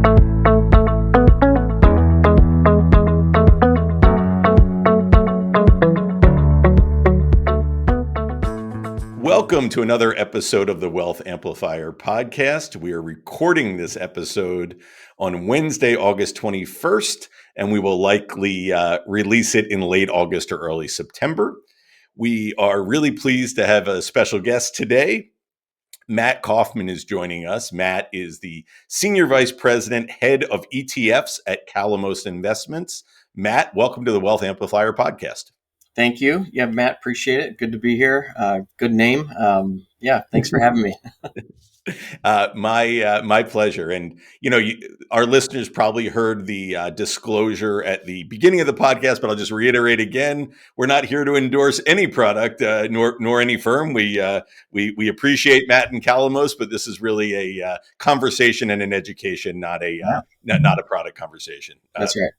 Welcome to another episode of the Wealth Amplifier podcast. We are recording this episode on Wednesday, August 21st, and we will likely release it in late August or early September. We are really pleased to have a special guest today. Matt Kaufman is joining us. Matt is the Senior Vice President, Head of ETFs at Calamos Investments. Matt, welcome to the Wealth Amplifier podcast. Thank you. Yeah, Matt, appreciate it. Good to be here. Good name. Thanks for having me. My pleasure. And, our listeners probably heard the disclosure at the beginning of the podcast, but I'll just reiterate again, we're not here to endorse any product, nor any firm. We appreciate Matt and Calamos, but this is really a conversation and an education, not a product conversation. That's right.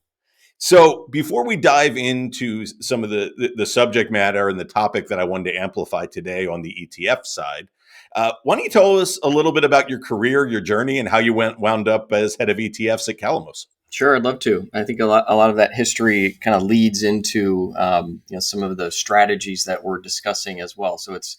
So before we dive into some of the subject matter and the topic that I wanted to amplify today on the ETF side, why don't you tell us a little bit about your career, your journey, and how you wound up as head of ETFs at Calamos? Sure, I'd love to. I think a lot of that history kind of leads into some of the strategies that we're discussing as well. So it's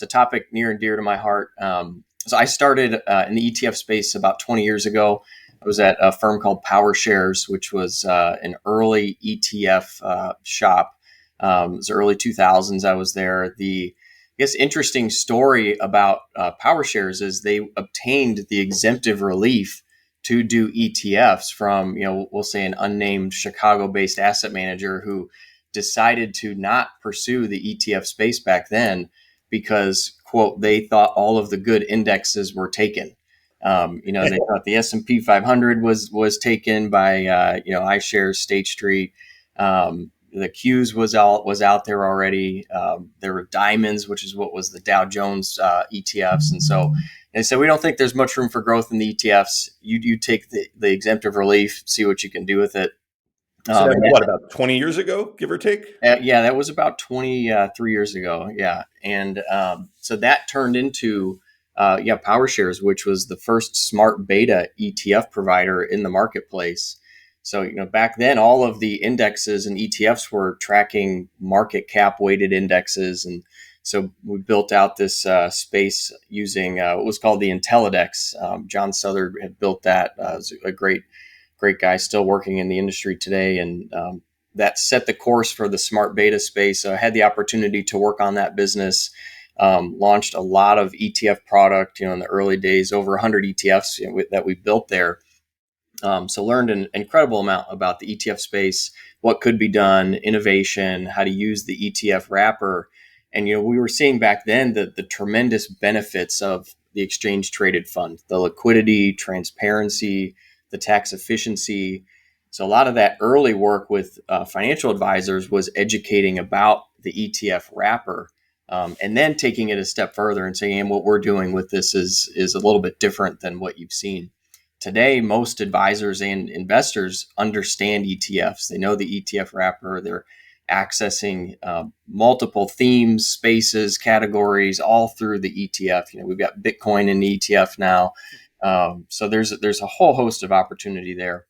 a topic near and dear to my heart. So I started in the ETF space about 20 years ago. I was at a firm called PowerShares, which was an early ETF shop. It was early 2000s. I was there. The interesting story about PowerShares is they obtained the exemptive relief to do ETFs from, we'll say an unnamed Chicago-based asset manager who decided to not pursue the ETF space back then because, quote, they thought all of the good indexes were taken. They thought the S&P 500 was taken by iShares, State Street. The Qs was out there already. There were diamonds, which is what was the Dow Jones ETFs, and so they said we don't think there's much room for growth in the ETFs. You take the exemptive relief, see what you can do with it. So that was about 20 years ago, give or take? That was about 23 years ago. Yeah, and so that turned into PowerShares, which was the first smart beta ETF provider in the marketplace. So, back then, all of the indexes and ETFs were tracking market cap weighted indexes. And so we built out this space using what was called the IntelliDex. John Southard had built that. Was a great guy still working in the industry today. And that set the course for the smart beta space. So I had the opportunity to work on that business. Launched a lot of ETF product, in the early days, over 100 ETFs that we built there. So learned an incredible amount about the ETF space, what could be done, innovation, how to use the ETF wrapper. And, we were seeing back then the tremendous benefits of the exchange traded fund, the liquidity, transparency, the tax efficiency. So a lot of that early work with financial advisors was educating about the ETF wrapper. And then taking it a step further and saying, what we're doing with this is a little bit different than what you've seen. Today, most advisors and investors understand ETFs. They know the ETF wrapper. They're accessing multiple themes, spaces, categories, all through the ETF. We've got Bitcoin in the ETF now. So there's a whole host of opportunity there.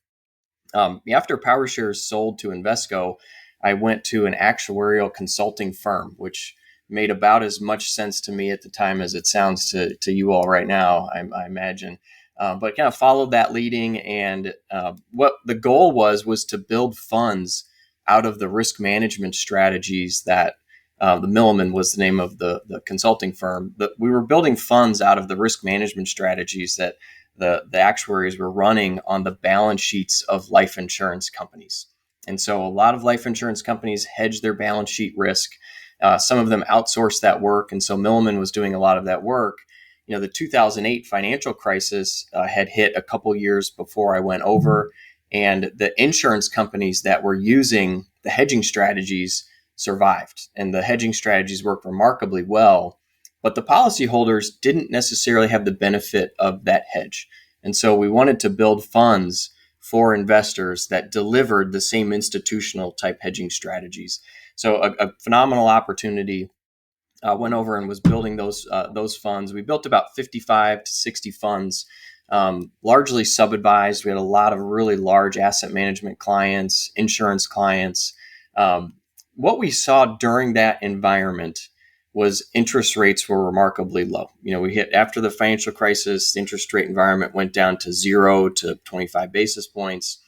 After PowerShares sold to Invesco, I went to an actuarial consulting firm, which made about as much sense to me at the time as it sounds to you all right now, I imagine. But kind of followed that leading. And what the goal was to build funds out of the risk management strategies that the Liebman was the name of the consulting firm. We were building funds out of the risk management strategies that the actuaries were running on the balance sheets of life insurance companies. And so a lot of life insurance companies hedge their balance sheet risk. Some of them outsourced that work. And so Liebman was doing a lot of that work. The 2008 financial crisis had hit a couple years before I went over. And the insurance companies that were using the hedging strategies survived. And the hedging strategies worked remarkably well. But the policyholders didn't necessarily have the benefit of that hedge. And so we wanted to build funds for investors that delivered the same institutional type hedging strategies. So a phenomenal opportunity. Went over and was building those funds. We built about 55 to 60 funds largely sub-advised. We had a lot of really large asset management clients, insurance clients. What we saw during that environment was interest rates were remarkably low. We hit after the financial crisis, the interest rate environment went down to 0 to 25 basis points.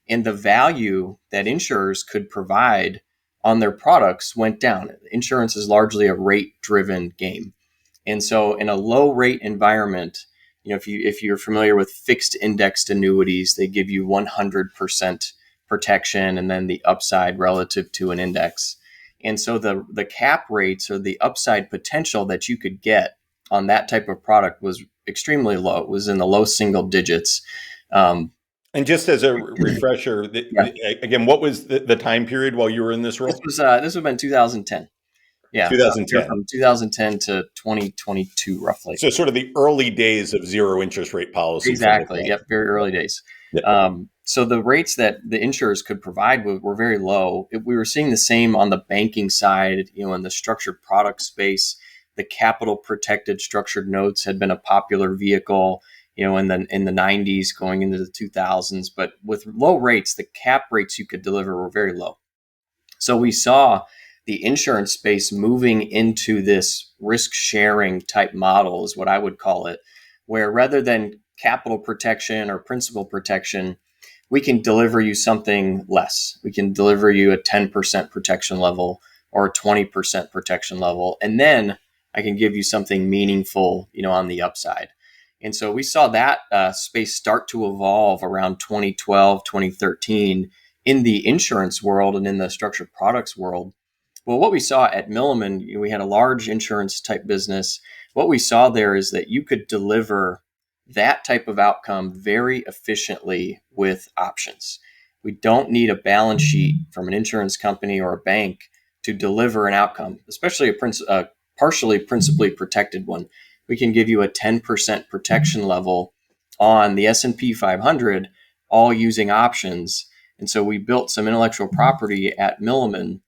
And the value that insurers could provide on their products went down. Insurance is largely a rate-driven game. And so in a low rate environment, if you're familiar with fixed indexed annuities, they give you 100% protection and then the upside relative to an index. And so the cap rates or the upside potential that you could get on that type of product was extremely low. It was in the low single digits. And just as a refresher, again, what was the time period while you were in this role? This would have been 2010. Yeah, 2010. From 2010 to 2022, roughly. So sort of the early days of zero interest rate policy. Exactly. Yep. Very early days. Yep. So the rates that the insurers could provide were very low. We were seeing the same on the banking side, in the structured product space. The capital protected structured notes had been a popular vehicle, in the 90s going into the 2000s. But with low rates, the cap rates you could deliver were very low. So we saw the insurance space moving into this risk sharing type model is what I would call it, where rather than capital protection or principal protection, we can deliver you something less. We can deliver you a 10% protection level or a 20% protection level. And then I can give you something meaningful, on the upside. And so we saw that space start to evolve around 2012, 2013 in the insurance world and in the structured products world. Well, what we saw at Liebman, we had a large insurance type business. What we saw there is that you could deliver that type of outcome very efficiently with options. We don't need a balance sheet from an insurance company or a bank to deliver an outcome, especially a partially principally protected one. We can give you a 10% protection level on the S&P 500, all using options. And so we built some intellectual property at Liebman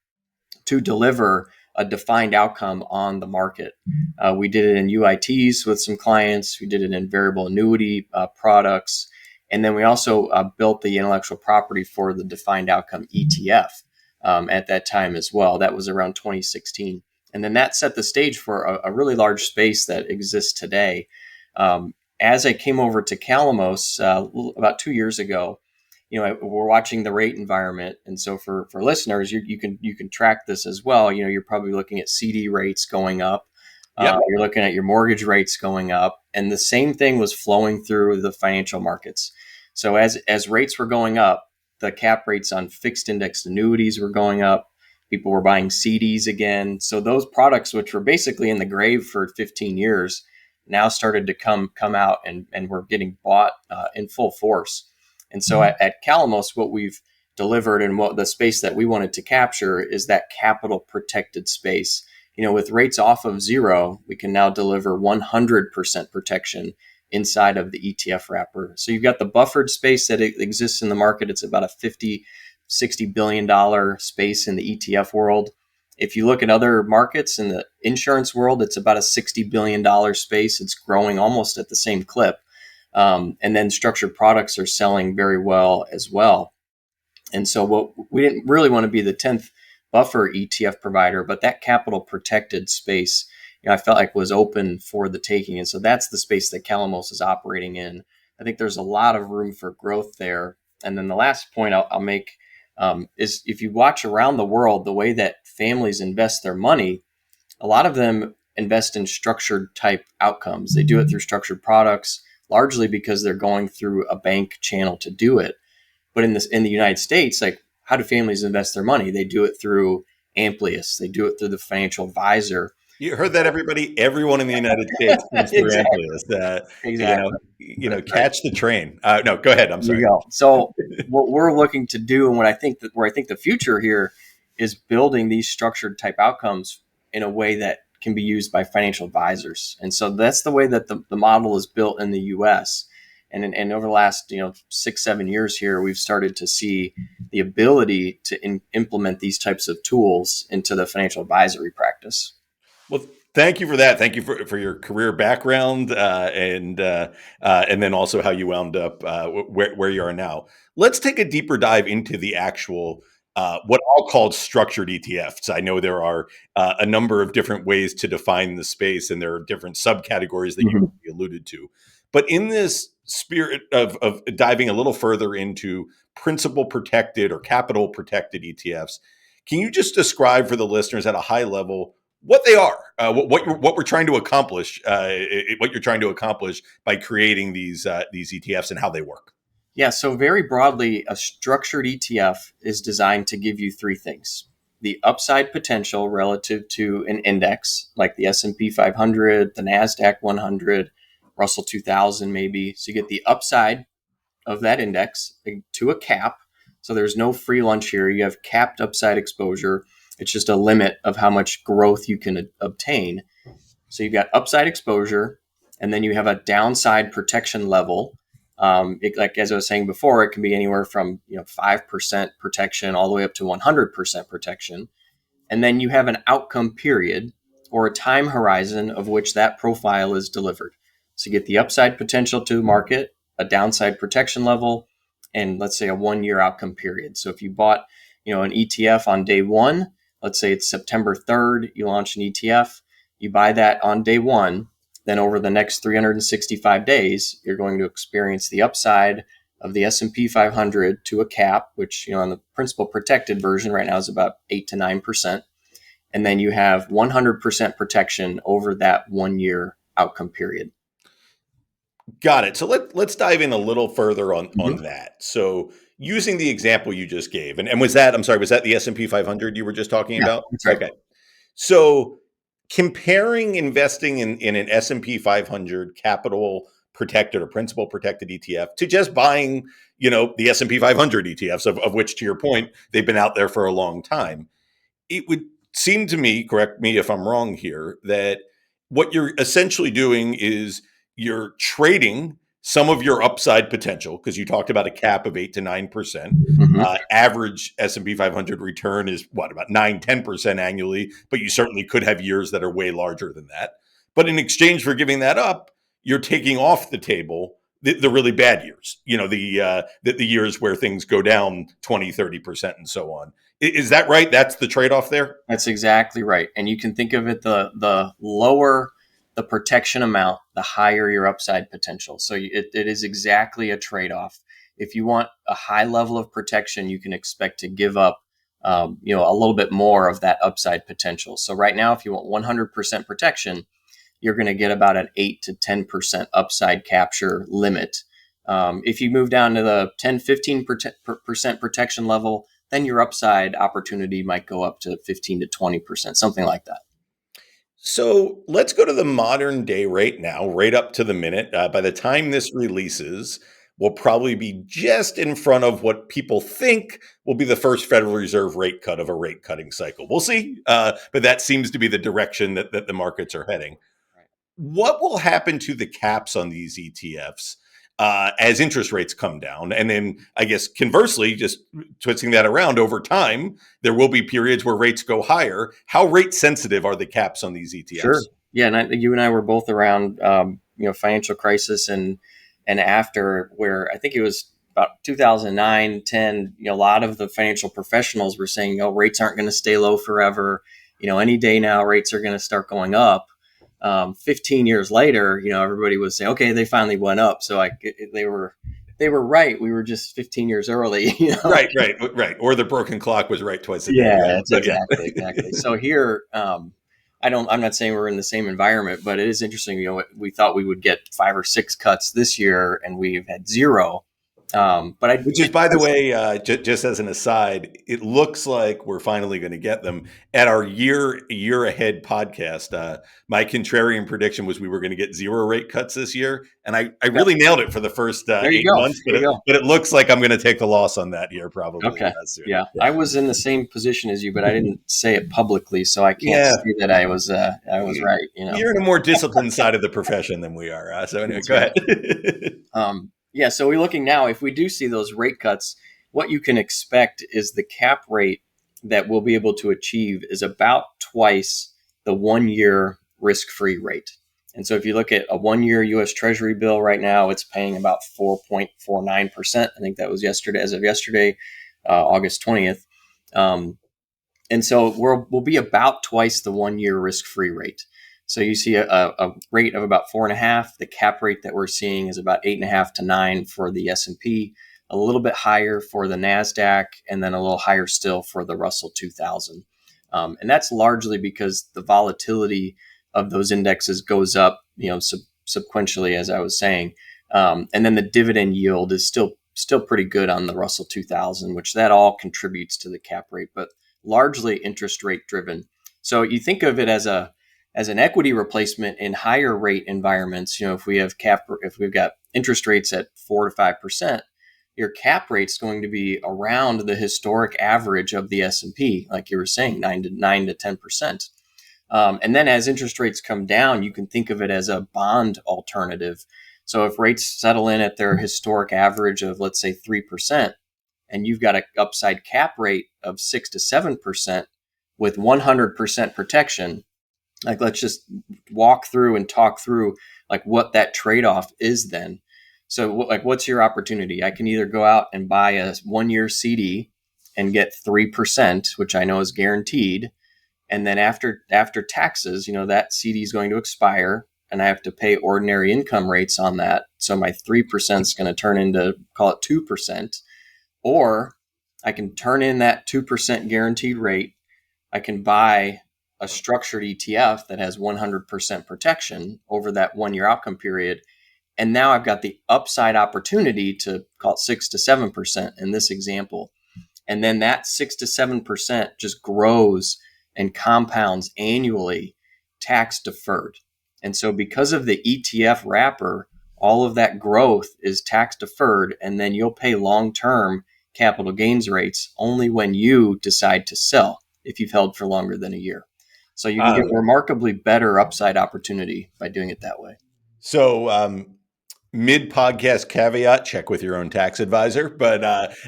to deliver a defined outcome on the market. We did it in UITs with some clients. We did it in variable annuity products. And then we also built the intellectual property for the defined outcome ETF at that time as well. That was around 2016. And then that set the stage for a really large space that exists today. As I came over to Calamos about 2 years ago, we're watching the rate environment. And so for listeners, you can track this as well. You're probably looking at CD rates going up. Yep. You're looking at your mortgage rates going up. And the same thing was flowing through the financial markets. So as rates were going up, the cap rates on fixed indexed annuities were going up. People were buying CDs again. So those products, which were basically in the grave for 15 years, now started to come out and were getting bought in full force. And so at Calamos, what we've delivered and what the space that we wanted to capture is that capital protected space. With rates off of 0, we can now deliver 100% protection inside of the ETF wrapper. So you've got the buffered space that exists in the market. It's about a $50-60 billion space in the ETF world. If you look at other markets in the insurance world, it's about a $60 billion space. It's growing almost at the same clip. And then structured products are selling very well as well. And so we didn't really want to be the 10th buffer ETF provider, but that capital protected space, I felt like was open for the taking. And so that's the space that Calamos is operating in. I think there's a lot of room for growth there. And then the last point I'll make is if you watch around the world, the way that families invest their money, a lot of them invest in structured type outcomes. They do it through structured products, largely because they're going through a bank channel to do it. But in the United States, like, how do families invest their money? They do it through Amplius. They do it through the financial advisor. You heard that, everybody? Everyone in the United States comes through Amplius. Exactly. Catch the train. No, go ahead. I'm sorry. So what we're looking to do, and where I think the future here is building these structured type outcomes in a way that can be used by financial advisors. And so that's the way that the model is built in the U.S. And over the last 6-7 years here, we've started to see the ability to implement these types of tools into the financial advisory practice. Well, Thank you for that. Thank you for your career background and then also how you wound up where you are now. Let's take a deeper dive into the actual what I'll call structured ETFs. I know there are a number of different ways to define the space, and there are different subcategories that Mhm. you alluded to. But in this spirit of diving a little further into principal protected or capital protected ETFs, can you just describe for the listeners at a high level what they are, what we're trying to accomplish, what you're trying to accomplish by creating these ETFs and how they work? Yeah, so very broadly, a structured ETF is designed to give you three things: the upside potential relative to an index like the S&P 500, the Nasdaq 100, Russell 2000 maybe. So you get the upside of that index to a cap. So there's no free lunch here. You have capped upside exposure. It's just a limit of how much growth you can obtain. So you've got upside exposure, and then you have a downside protection level. Like as I was saying before, it can be anywhere from 5% protection all the way up to 100% protection. And then you have an outcome period or a time horizon of which that profile is delivered. So you get the upside potential to market, a downside protection level, and let's say a 1 year outcome period. So if you bought an ETF on day one, let's say it's September 3rd, you launch an ETF, you buy that on day one, then over the next 365 days, you're going to experience the upside of the S&P 500 to a cap, which on the principal protected version right now is about 8 to 9%. And then you have 100% protection over that 1 year outcome period. Got it. So let's dive in a little further on Mhm. that. So using the example you just gave, and was that, I'm sorry, was that the S&P 500 you were just talking Yeah, about? that's right. Okay. So comparing investing in an S&P 500 capital protected or principal protected ETF to just buying, the S&P 500 ETFs, of which, to your point, they've been out there for a long time. It would seem to me, correct me if I'm wrong here, that what you're essentially doing is you're trading some of your upside potential, because you talked about a cap of 8 to 9%. Mhm. Average S&P 500 return is what, about 9-10% annually, but you certainly could have years that are way larger than that. But in exchange for giving that up, you're taking off the table the really bad years, the years where things go down 20-30% and so on. Is that right? That's the trade-off there? That's exactly right. And you can think of it, the lower the protection amount, the higher your upside potential. So it is exactly a trade-off. If you want a high level of protection, you can expect to give up a little bit more of that upside potential. So right now, if you want 100% protection, you're going to get about an 8 to 10% upside capture limit. If you move down to the 10-15% protection level, then your upside opportunity might go up to 15 to 20%, something like that. So let's go to the modern day right now, right up to the minute. By the time this releases, we'll probably be just in front of what people think will be the first Federal Reserve rate cut of a rate cutting cycle. We'll see, but that seems to be the direction that the markets are heading. Right. What will happen to the caps on these ETFs as interest rates come down? And then, I guess, conversely, just twisting that around over time, there will be periods where rates go higher. How rate sensitive are the caps on these Sure. ETFs? Yeah, and you and I were both around, financial crisis and after, where I think it was about 2009, 10. A lot of the financial professionals were saying, rates aren't going to stay low forever. Any day now, rates are going to start going up. 15 years later, everybody was saying, okay, they finally went up. So they were right. We were just 15 years early. Right. Or the broken clock was right twice a day. Yeah, Right. that's So, yeah. exactly. So here, I'm not saying we're in the same environment, but it is interesting. We thought we would get 5 or 6 cuts this year, and we've had zero. Which is, by the way, just as an aside, it looks like we're finally going to get them at our year ahead podcast. My contrarian prediction was we were going to get 0 rate cuts this year, and I Yeah, really nailed it for the first there you 8 months. go. There you go. But it looks like I'm going to take the loss on that here probably Okay. soon. Yeah, Yeah. I was in the same position as you, but I didn't say it publicly, so I can't Yeah. say that I was right. You're in a more disciplined side of the profession than we are. So anyway, That's go right. ahead. Yeah, so we're looking now, if we do see those rate cuts, what you can expect is the cap rate that we'll be able to achieve is about twice the 1 year risk-free rate. And so if you look at a 1-year U.S. Treasury bill right now, it's paying about 4.49%. I think that was yesterday, as of yesterday, August 20th. And so we'll be about twice the 1-year risk-free rate. So you see a rate of about 4.5. The cap rate that we're seeing is about 8.5 to 9 for the S&P, a little bit higher for the NASDAQ, and then a little higher still for the Russell 2000. And that's largely because the volatility of those indexes goes up, sequentially, as I was saying. And then the dividend yield is still pretty good on the Russell 2000, which that all contributes to the cap rate, but largely interest rate driven. So you think of it as an equity replacement in higher rate environments. If we've got interest rates at 4 to 5%, your cap rate's going to be around the historic average of the S&P, like you were saying, 9 to 10%. And then as interest rates come down, you can think of it as a bond alternative. So if rates settle in at their historic average of, let's say, 3%, and you've got an upside cap rate of 6 to 7% with 100% protection, like let's just walk through and talk through like what that trade-off is then. So what's your opportunity? I can either go out and buy a 1-year CD and get 3%, which I know is guaranteed. And then after taxes, that CD is going to expire and I have to pay ordinary income rates on that. So my 3% is going to turn into, call it 2%. Or I can turn in that 2% guaranteed rate. I can buy a structured ETF that has 100% protection over that 1-year outcome period. And now I've got the upside opportunity to call it 6 to 7% in this example. And then that 6 to 7% just grows and compounds annually, tax deferred. And so because of the ETF wrapper, all of that growth is tax deferred, and then you'll pay long-term capital gains rates only when you decide to sell if you've held for longer than a year. So you can get remarkably better upside opportunity by doing it that way. So mid-podcast caveat: check with your own tax advisor. But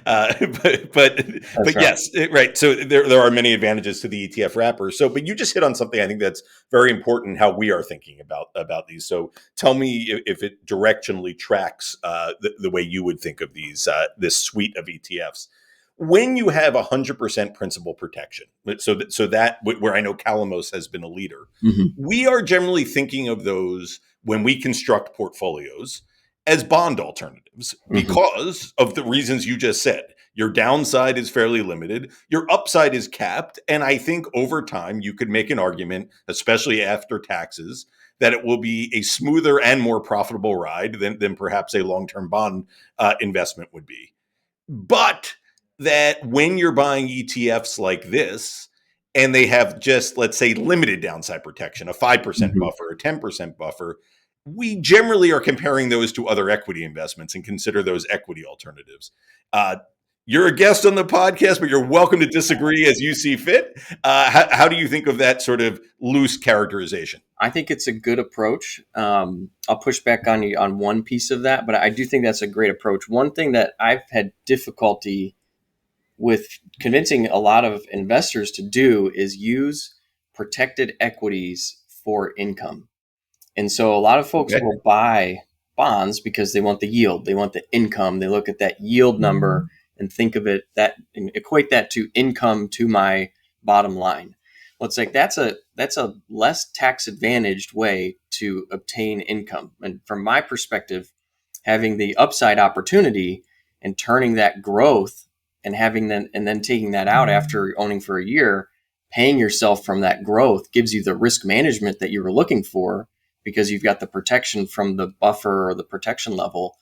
Right. yes, right. So there are many advantages to the ETF wrapper. So, but you just hit on something I think that's very important. How we are thinking about these. So, tell me if it directionally tracks the way you would think of these this suite of ETFs. When you have 100% principal protection, so that where I know Calamos has been a leader, we are generally thinking of those when we construct portfolios as bond alternatives because of the reasons you just said. Your downside is fairly limited. Your upside is capped. And I think over time, you could make an argument, especially after taxes, that it will be a smoother and more profitable ride than perhaps a long-term bond investment would be. But that when you're buying ETFs like this, and they have just, let's say, limited downside protection, a 5% buffer, a 10% buffer, we generally are comparing those to other equity investments and consider those equity alternatives. You're a guest on the podcast, but you're welcome to disagree as you see fit. How do you think of that sort of loose characterization? I think it's a good approach. I'll push back on you on one piece of that, but I do think that's a great approach. One thing that I've had difficulty with convincing a lot of investors to do is use protected equities for income. And so a lot of folks will buy bonds because they want the yield, they want the income. They look at that yield number and think of it and equate that to income to my bottom line. Well, it's like that's a less tax advantaged way to obtain income. And from my perspective, having the upside opportunity and turning that growth and then taking that out after owning for a year, paying yourself from that growth gives you the risk management that you were looking for because you've got the protection from the buffer or the protection level,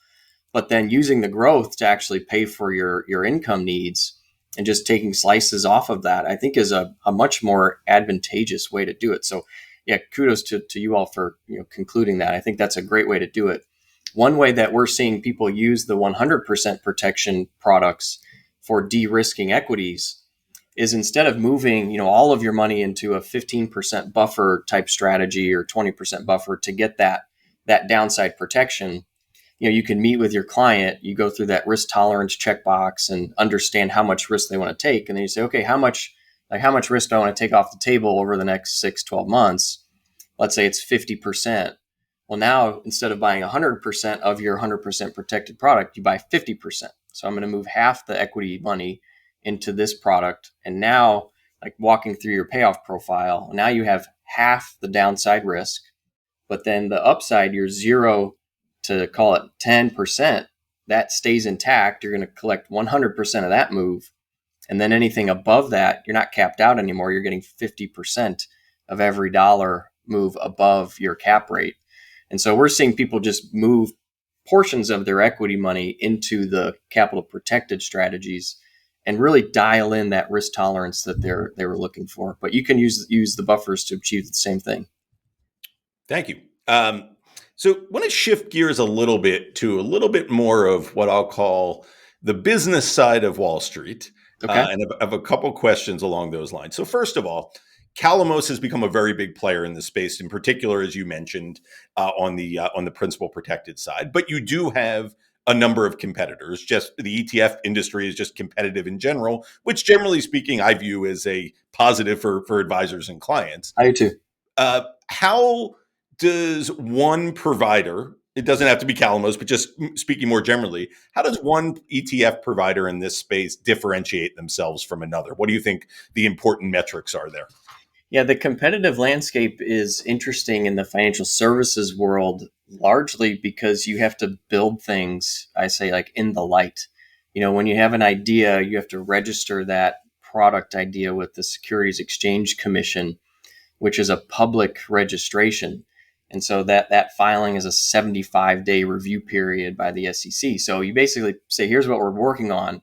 but then using the growth to actually pay for your income needs and just taking slices off of that, I think is a much more advantageous way to do it. So yeah, kudos to you all for concluding that. I think that's a great way to do it. One way that we're seeing people use the 100% protection products for de-risking equities is instead of moving, all of your money into a 15% buffer type strategy or 20% buffer to get that downside protection, you can meet with your client, you go through that risk tolerance checkbox and understand how much risk they want to take. And then you say, okay, how much risk do I want to take off the table over the next 6, 12 months? let's say it's 50%. Well, now instead of buying 100% of your 100% protected product, you buy 50%. So I'm going to move half the equity money into this product. And now, like walking through your payoff profile, now you have half the downside risk, but then the upside, you're 0 to call it 10%, that stays intact. You're going to collect 100% of that move. And then anything above that, you're not capped out anymore. You're getting 50% of every dollar move above your cap rate. And so we're seeing people just move portions of their equity money into the capital protected strategies and really dial in that risk tolerance that they were looking for. But you can use the buffers to achieve the same thing. Thank you. So I want to shift gears a little bit more of what I'll call the business side of Wall Street. Okay. And I have a couple questions along those lines. So first of all, Calamos has become a very big player in this space, in particular, as you mentioned, on the principal protected side. But you do have a number of competitors. Just the ETF industry is just competitive in general, which generally speaking, I view as a positive for advisors and clients. I do too. How does one provider, it doesn't have to be Calamos, but just speaking more generally, how does one ETF provider in this space differentiate themselves from another? What do you think the important metrics are there? Yeah, the competitive landscape is interesting in the financial services world, largely because you have to build things, I say, like in the light. When you have an idea, you have to register that product idea with the Securities Exchange Commission, which is a public registration. And so that filing is a 75-day review period by the SEC. So you basically say, here's what we're working on,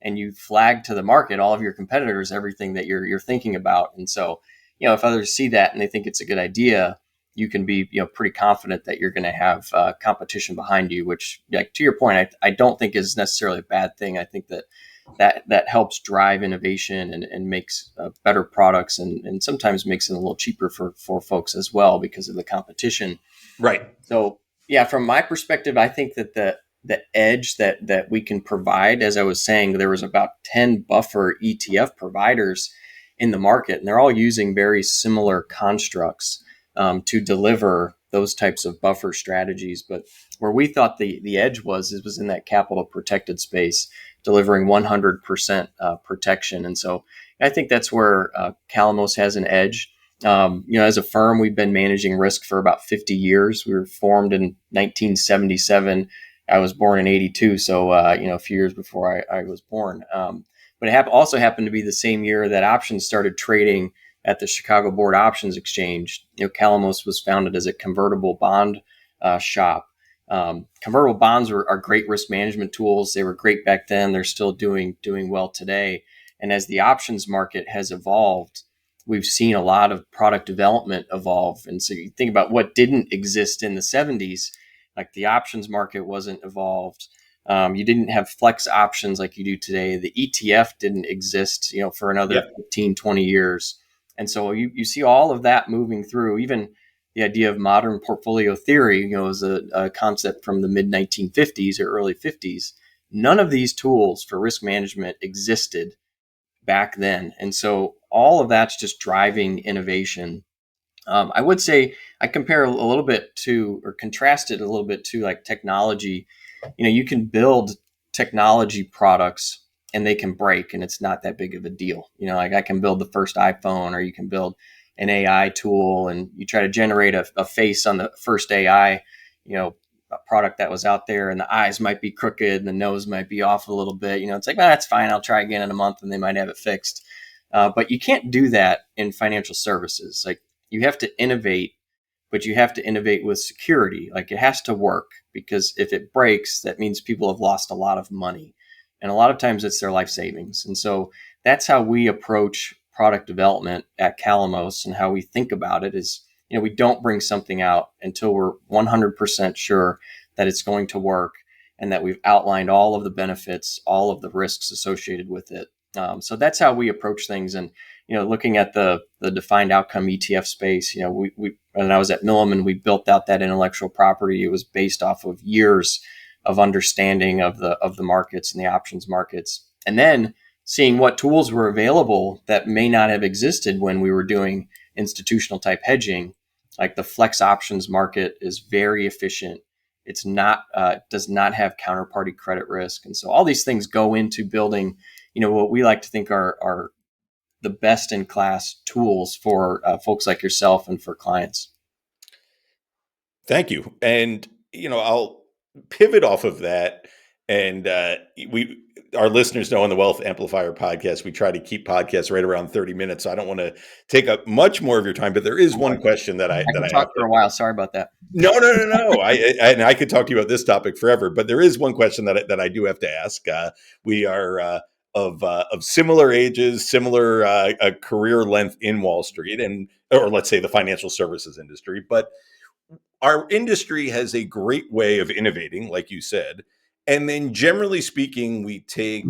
and you flag to the market, all of your competitors, everything that you're thinking about. And so, if others see that and they think it's a good idea, you can be, pretty confident that you're going to have competition behind you, which, like, to your point, I don't think is necessarily a bad thing. I think that helps drive innovation and makes better products and sometimes makes it a little cheaper for folks as well because of the competition. Right. So, yeah, from my perspective, I think that the edge that we can provide, as I was saying, there was about 10 buffer ETF providers in the market, and they're all using very similar constructs to deliver those types of buffer strategies. But where we thought the edge was in that capital protected space, delivering 100% protection. And so I think that's where Calamos has an edge. As a firm, we've been managing risk for about 50 years. We were formed in 1977. I was born in 82, so a few years before I was born. But it also happened to be the same year that options started trading at the Chicago Board Options Exchange. Calamos was founded as a convertible bond shop. Convertible bonds are great risk management tools. They were great back then. They're still doing well today. And as the options market has evolved, we've seen a lot of product development evolve. And so you think about what didn't exist in the 70s, like the options market wasn't evolved. You didn't have flex options like you do today. The ETF didn't exist, for another 15, 20 years. And so you see all of that moving through. Even the idea of modern portfolio theory, is a concept from the mid 1950s or early 50s. None of these tools for risk management existed back then. And so all of that's just driving innovation. I would say I compare a little bit to, or contrast it a little bit to, like technology. You can build technology products and they can break and it's not that big of a deal. Like I can build the first iPhone, or you can build an AI tool and you try to generate a face on the first AI, a product that was out there, and the eyes might be crooked and the nose might be off a little bit. It's like, that's fine. I'll try again in a month and they might have it fixed. But you can't do that in financial services. Like, you have to innovate, but you have to innovate with security. Like, it has to work, because if it breaks, that means people have lost a lot of money. And a lot of times it's their life savings. And so that's how we approach product development at Calamos, and how we think about it is, we don't bring something out until we're 100% sure that it's going to work and that we've outlined all of the benefits, all of the risks associated with it. So that's how we approach things. And, looking at the defined outcome ETF space, when I was at Liebman, we built out that intellectual property. It was based off of years of understanding of the markets and the options markets. And then seeing what tools were available that may not have existed when we were doing institutional type hedging. Like the flex options market is very efficient. It's not does not have counterparty credit risk, and so all these things go into building, what we like to think are the best in class tools for folks like yourself and for clients. Thank you. And, I'll pivot off of that. And our listeners know on the Wealth Amplifier podcast, we try to keep podcasts right around 30 minutes. So I don't want to take up much more of your time, but there is one question that I that can I talk have for to. a while. Sorry about that. No, no, no, no. And I could talk to you about this topic forever, but there is one question that I do have to ask. We are of similar ages, similar career length in Wall Street, or let's say the financial services industry, but our industry has a great way of innovating, like you said. And then generally speaking, we take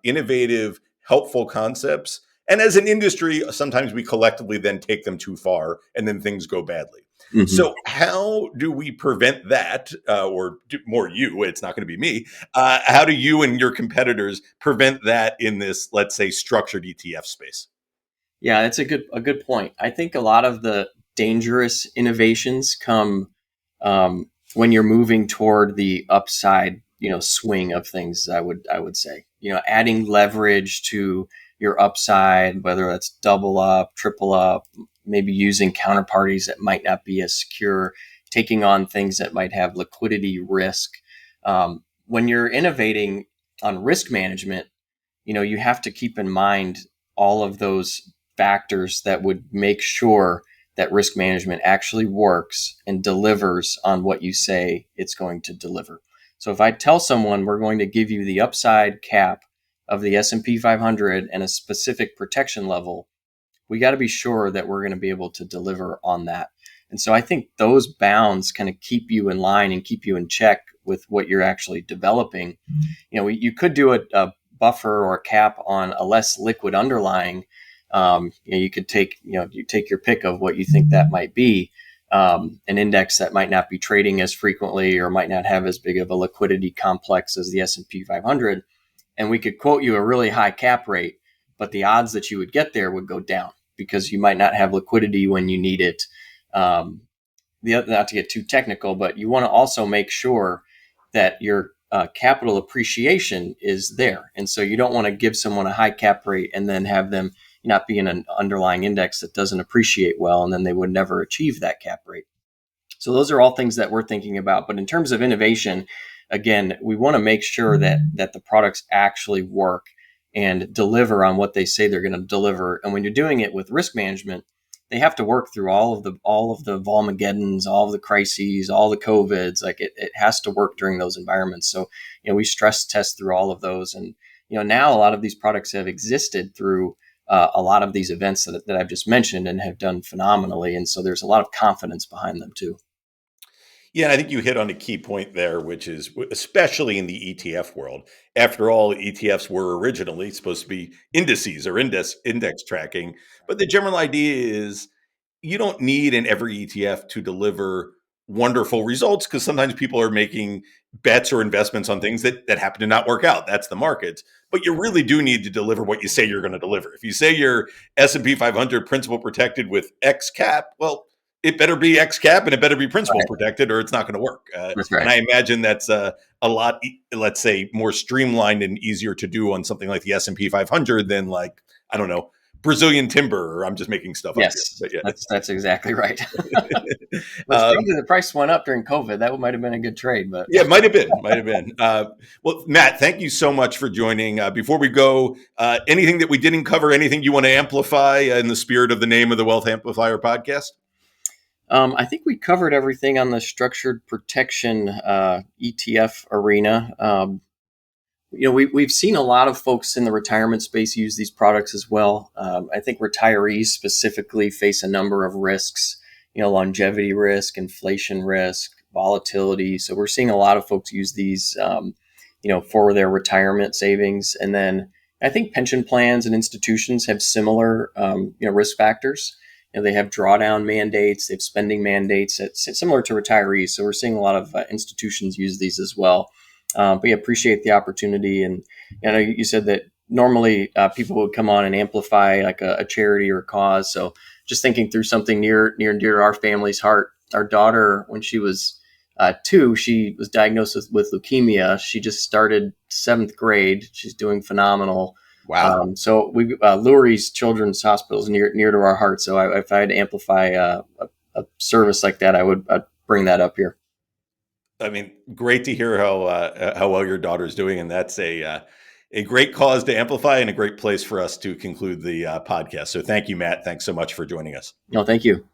innovative, helpful concepts. And as an industry, sometimes we collectively then take them too far and then things go badly. Mm-hmm. So, how do we prevent that? Or more you, it's not going to be me. How do you and your competitors prevent that in this, let's say, structured ETF space? Yeah, that's a good point. I think a lot of the dangerous innovations come when you're moving toward the upside, swing of things. I would say, adding leverage to your upside, whether that's double up, triple up, maybe using counterparties that might not be as secure, taking on things that might have liquidity risk. When you're innovating on risk management, you have to keep in mind all of those factors that would make sure that risk management actually works and delivers on what you say it's going to deliver. So if I tell someone we're going to give you the upside cap of the S&P 500 and a specific protection level, we got to be sure that we're going to be able to deliver on that. And so I think those bounds kind of keep you in line and keep you in check with what you're actually developing. You could do a buffer or a cap on a less liquid underlying. You could take your pick of what you think that might be, an index that might not be trading as frequently or might not have as big of a liquidity complex as the S&P 500, and we could quote you a really high cap rate, but the odds that you would get there would go down because you might not have liquidity when you need it. Not to get too technical, but you want to also make sure that your capital appreciation is there, and so you don't want to give someone a high cap rate and then have them not be in an underlying index that doesn't appreciate well, and then they would never achieve that cap rate. So those are all things that we're thinking about. But in terms of innovation, again, we want to make sure that the products actually work and deliver on what they say they're going to deliver. And when you're doing it with risk management, they have to work through all of the Volmageddons, all of the crises, all the COVIDs. Like it has to work during those environments. So we stress test through all of those, and now a lot of these products have existed through a lot of these events that I've just mentioned and have done phenomenally. And so there's a lot of confidence behind them too. Yeah, and I think you hit on a key point there, which is especially in the ETF world. After all, ETFs were originally supposed to be indices or index tracking, but the general idea is you don't need in every ETF to deliver wonderful results because sometimes people are making bets or investments on things that happen to not work out. That's the market. But you really do need to deliver what you say you're going to deliver. If you say you're S&P 500 principal protected with X cap, well, it better be X cap and it better be principal Right. protected or it's not going to work. That's And right. I imagine that's a lot, let's say, more streamlined and easier to do on something like the S&P 500 than like, I don't know, Brazilian timber, or I'm just making stuff up here. Yes, But yeah. that's exactly right. But Um, strangely, the price went up during COVID. That might have been a good trade, but Yeah, might have been, might have been. Well, Matt, thank you so much for joining. Before we go, anything that we didn't cover, anything you want to amplify in the spirit of the name of the Wealth Amplifier podcast? I think we covered everything on the structured protection ETF arena. We've seen a lot of folks in the retirement space use these products as well. I think retirees specifically face a number of risks, longevity risk, inflation risk, volatility. So we're seeing a lot of folks use these, for their retirement savings. And then I think pension plans and institutions have similar, risk factors. They have drawdown mandates, they have spending mandates. It's similar to retirees. So we're seeing a lot of institutions use these as well. But we appreciate the opportunity. And I know you said that normally people would come on and amplify like a charity or a cause. So just thinking through something near and dear to our family's heart. Our daughter, when she was 2, she was diagnosed with leukemia. She just started 7th grade. She's doing phenomenal. Wow. So we Lurie's Children's Hospital is near to our heart. So if I had to amplify a service like that, I'd bring that up here. I mean, great to hear how well your daughter's doing, and that's a great cause to amplify and a great place for us to conclude the podcast. So thank you, Matt. Thanks so much for joining us. No, thank you.